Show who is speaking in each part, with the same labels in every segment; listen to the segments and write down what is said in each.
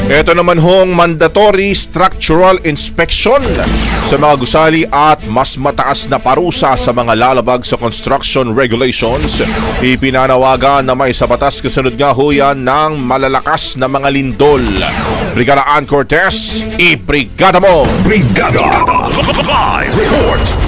Speaker 1: Ito naman hong mandatory structural inspection sa mga gusali at mas mataas na parusa sa mga lalabag sa construction regulations. Ipinanawagan na may sa batas kasunod nga ho yan ng malalakas na mga lindol. Brigada Ann Cortez, ibrigada mo!
Speaker 2: Brigada Live Report!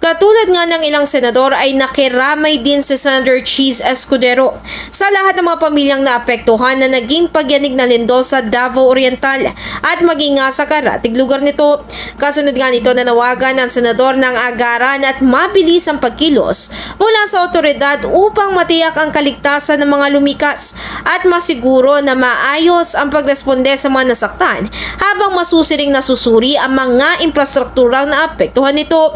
Speaker 3: Katulad nga ng ilang senador ay nakiramay din si Senator Cheese Escudero sa lahat ng mga pamilyang naapektuhan na naging pagyanig na lindol sa Davao Oriental at maging nga sa karatig lugar nito. Kasunod nga nito nanawagan ng senador ng agaran at mabilis ang pagkilos mula sa otoridad upang matiyak ang kaligtasan ng mga lumikas at masiguro na maayos ang pagresponde sa mga nasaktan habang masusiring nasusuri ang mga infrastrukturang naapektuhan nito.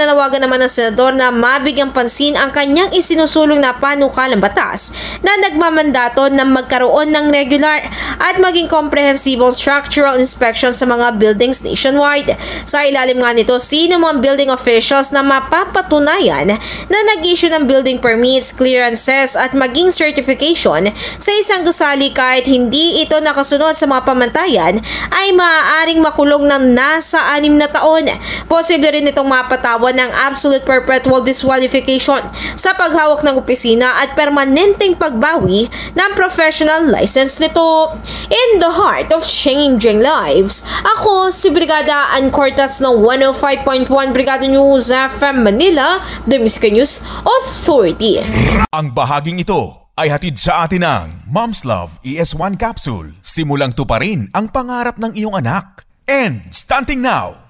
Speaker 3: Nanawagan naman ng senador na mabigyang pansin ang kanyang isinusulong na panukalang batas na nagmamandato na magkaroon ng regular at maging komprehensibong structural inspection sa mga buildings nationwide. Sa ilalim nga nito, sino mga building officials na mapapatunayan na nag-issue ng building permits, clearances at maging certification sa isang gusali kahit hindi ito nakasunod sa mga pamantayan ay maaaring makulong ng nasa 6 na taon. Posible rin itong mapatawan ng absolute perpetual disqualification sa paghawak ng opisina at permanenteng pagbawi ng professional license nito. In the heart of changing lives, ako si Brigada Ann Cortez ng 105.1 Brigada News FM Manila, The Music News Authority.
Speaker 2: Ang bahaging ito ay hatid sa atin ng Mom's Love ES1 Capsule. Simulang tuparin ang pangarap ng iyong anak. And starting now,